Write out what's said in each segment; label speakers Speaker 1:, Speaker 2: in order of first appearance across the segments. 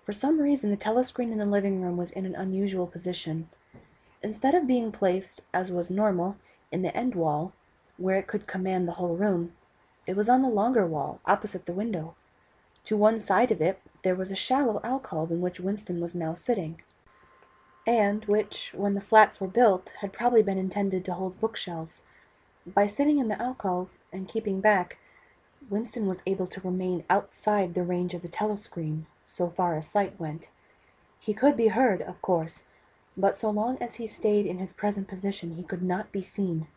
Speaker 1: For some reason the telescreen in the living room was in an unusual position. Instead of being placed, as was normal, in the end wall, where it could command the whole room, it was on the longer wall, opposite the window. To one side of it there was a shallow alcove in which Winston was now sitting, and which, when the flats were built, had probably been intended to hold bookshelves. By sitting in the alcove, and keeping back, Winston was able to remain outside the range of the telescreen, so far as sight went. He could be heard, of course, but so long as he stayed in his present position he could not be seen.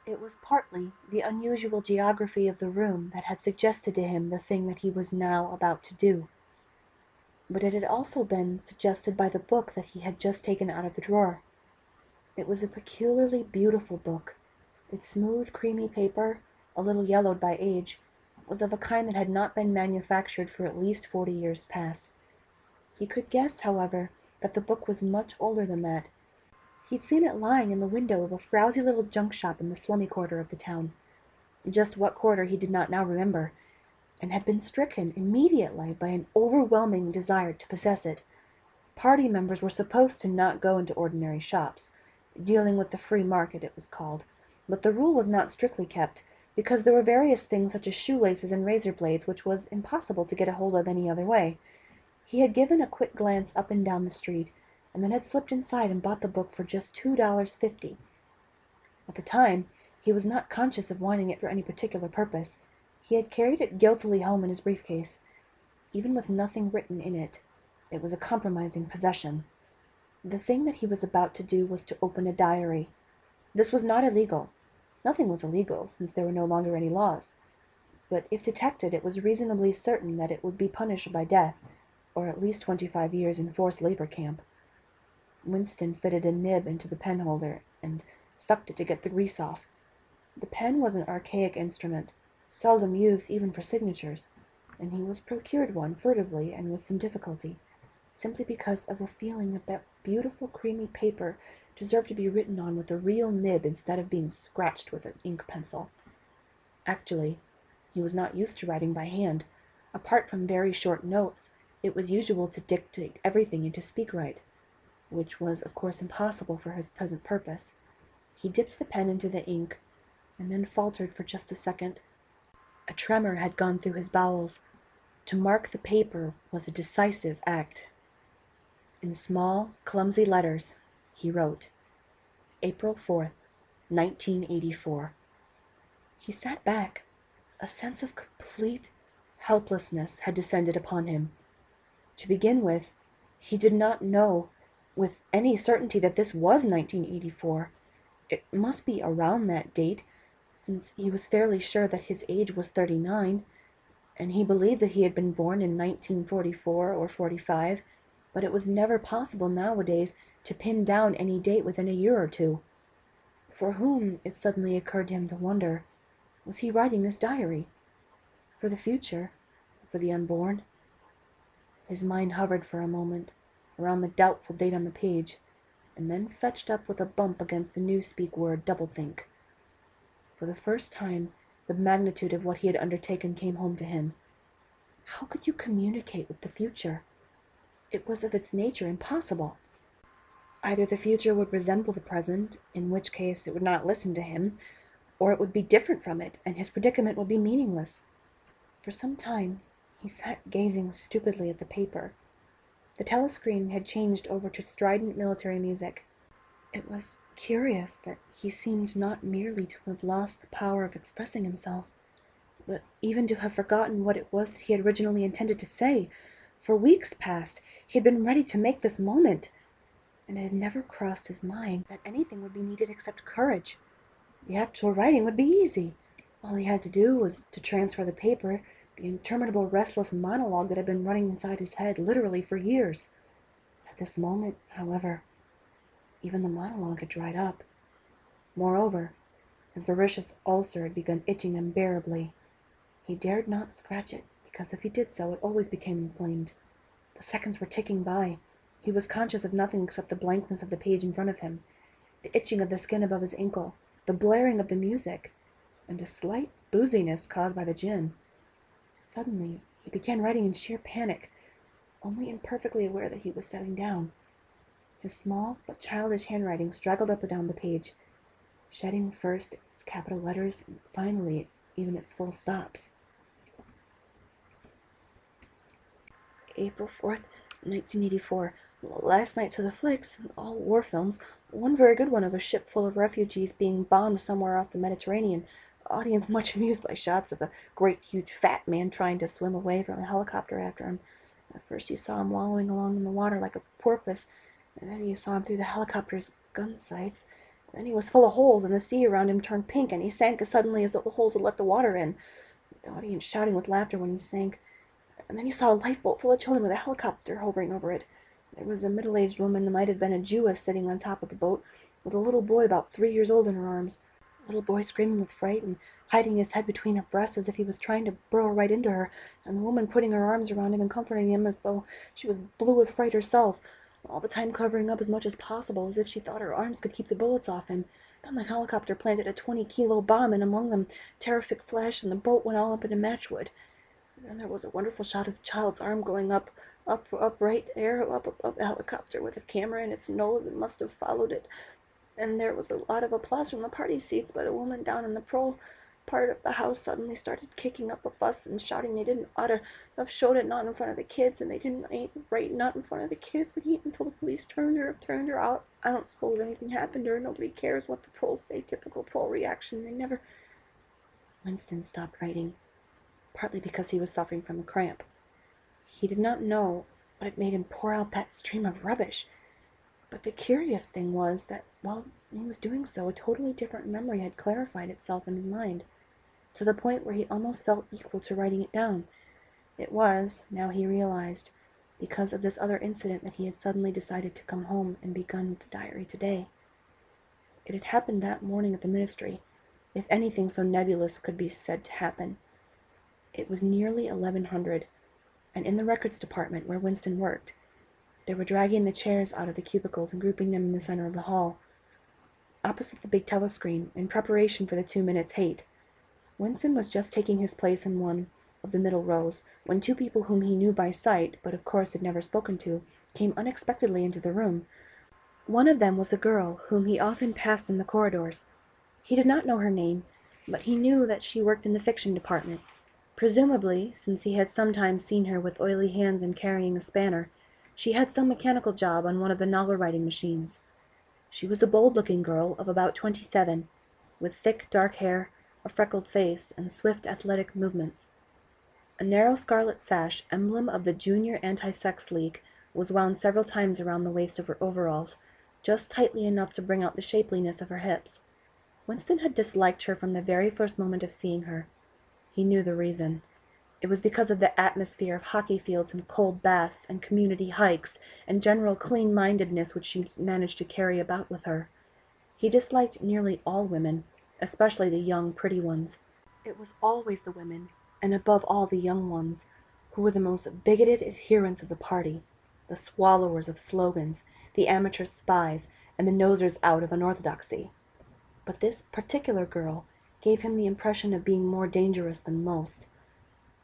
Speaker 1: It was partly the unusual geography of the room that had suggested to him the thing that he was now about to do. But it had also been suggested by the book that he had just taken out of the drawer. It was a peculiarly beautiful book. Its smooth, creamy paper, a little yellowed by age, was of a kind that had not been manufactured for at least 40 years past. He could guess, however, that the book was much older than that. He'd seen it lying in the window of a frowsy little junk shop in the slummy quarter of the town. Just what quarter he did not now remember, and had been stricken immediately by an overwhelming desire to possess it. Party members were supposed to not go into ordinary shops, dealing with the free market it was called, but the rule was not strictly kept, because there were various things such as shoelaces and razor blades which was impossible to get a hold of any other way. He had given a quick glance up and down the street, and then had slipped inside and bought the book for just $2.50. At the time he was not conscious of wanting it for any particular purpose. He had carried it guiltily home in his briefcase. Even with nothing written in it, it was a compromising possession. The thing that he was about to do was to open a diary. This was not illegal. Nothing was illegal, since there were no longer any laws. But if detected, it was reasonably certain that it would be punished by death, or at least 25 years in forced labor camp. Winston fitted a nib into the pen holder, and sucked it to get the grease off. The pen was an archaic instrument, seldom used even for signatures, and he was procured one furtively and with some difficulty, simply because of a feeling that that beautiful creamy paper deserved to be written on with a real nib instead of being scratched with an ink pencil. Actually, he was not used to writing by hand. Apart from very short notes, it was usual to dictate everything into speak-write, which was of course impossible for his present purpose. He dipped the pen into the ink, and then faltered for just a second. A tremor had gone through his bowels. To mark the paper was a decisive act. In small, clumsy letters, he wrote, April 4th, 1984. He sat back. A sense of complete helplessness had descended upon him. To begin with, he did not know with any certainty that this was 1984. It must be around that date, since he was fairly sure that his age was 39, and he believed that he had been born in 1944 or 45, but it was never possible nowadays to pin down any date within a year or two. For whom, it suddenly occurred to him to wonder, was he writing this diary? For the future? For the unborn? His mind hovered for a moment around the doubtful date on the page, and then fetched up with a bump against the newspeak word doublethink. For the first time the magnitude of what he had undertaken came home to him. How could you communicate with the future? It was of its nature impossible. Either the future would resemble the present, in which case it would not listen to him, or it would be different from it, and his predicament would be meaningless. For some time he sat gazing stupidly at the paper. The telescreen had changed over to strident military music. It was curious that he seemed not merely to have lost the power of expressing himself, but even to have forgotten what it was that he had originally intended to say. For weeks past he had been ready to make this moment, and it had never crossed his mind that anything would be needed except courage. The actual writing would be easy. All he had to do was to transfer the paper, the interminable restless monologue that had been running inside his head literally for years. At this moment, however, even the monologue had dried up. Moreover, his voracious ulcer had begun itching unbearably. He dared not scratch it, because if he did so, it always became inflamed. The seconds were ticking by. He was conscious of nothing except the blankness of the page in front of him, the itching of the skin above his ankle, the blaring of the music, and a slight booziness caused by the gin. Suddenly he began writing in sheer panic. only imperfectly aware that he was setting down. His small but childish handwriting straggled up and down the page, shedding first its capital letters and finally even its full stops. April 4th, 1984. Last night to the flicks, all war films. One very good one of a ship full of refugees being bombed somewhere off the Mediterranean. Audience much amused by shots of a great huge fat man trying to swim away from a helicopter after him. At first you saw him wallowing along in the water like a porpoise, and then you saw him through the helicopter's gun sights. Then he was full of holes, and the sea around him turned pink, and he sank as suddenly as though the holes had let the water in. The audience shouting with laughter when he sank. And then you saw a lifeboat full of children with a helicopter hovering over it. There was a middle-aged woman who might have been a Jewess sitting on top of the boat, with a little boy about 3 years old in her arms. The little boy screaming with fright and hiding his head between her breasts as if he was trying to burrow right into her, and the woman putting her arms around him and comforting him as though she was blue with fright herself, all the time covering up as much as possible, as if she thought her arms could keep the bullets off him. Then the helicopter planted a 20-kilo bomb, and among them, terrific flash, and the boat went all up into matchwood. And there was a wonderful shot of the child's arm going up, right air, up the helicopter with a camera in its nose. It must have followed it. And there was a lot of applause from the party seats, but a woman down in the pro part of the house suddenly started kicking up a fuss and shouting they didn't ought to have showed it, not in front of the kids, and they didn't ain't right, not in front of the kids, and he until the police turned her out. I don't suppose anything happened to her. Nobody cares what the pros say. Typical pro reaction. They never. Winston stopped writing, partly because he was suffering from a cramp. He did not know what had made him pour out that stream of rubbish, but the curious thing was that while he was doing so, a totally different memory had clarified itself in his mind, to the point where he almost felt equal to writing it down. It was, now he realized, because of this other incident that he had suddenly decided to come home and begun the diary today. It had happened that morning at the ministry, if anything so nebulous could be said to happen. It was nearly 1100, and in the records department where Winston worked, they were dragging the chairs out of the cubicles and grouping them in the center of the hall, opposite the big telescreen, in preparation for the 2 minutes hate. Winston was just taking his place in one of the middle rows, when two people whom he knew by sight, but of course had never spoken to, came unexpectedly into the room. One of them was the girl whom he often passed in the corridors. He did not know her name, but he knew that she worked in the fiction department. Presumably, since he had sometimes seen her with oily hands and carrying a spanner, she had some mechanical job on one of the novel-writing machines. She was a bold-looking girl of about 27, with thick dark hair, a freckled face, and swift athletic movements. A narrow scarlet sash, emblem of the Junior Anti-Sex League, was wound several times around the waist of her overalls, just tightly enough to bring out the shapeliness of her hips. Winston had disliked her from the very first moment of seeing her. He knew the reason. It was because of the atmosphere of hockey fields and cold baths and community hikes and general clean-mindedness which she managed to carry about with her. He disliked nearly all women, especially the young, pretty ones. It was always the women, and above all the young ones, who were the most bigoted adherents of the party, the swallowers of slogans, the amateur spies, and the nosers out of unorthodoxy. But this particular girl gave him the impression of being more dangerous than most.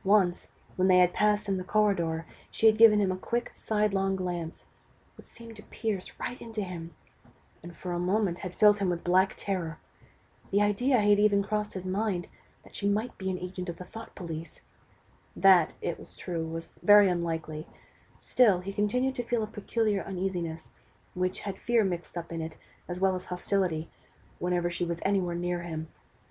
Speaker 1: Once, when they had passed in the corridor, she had given him a quick, sidelong glance, which seemed to pierce right into him, and for a moment had filled him with black terror. The idea had even crossed his mind that she might be an agent of the thought police. That, it was true, was very unlikely. Still, he continued to feel a peculiar uneasiness, which had fear mixed up in it, as well as hostility, whenever she was anywhere near him.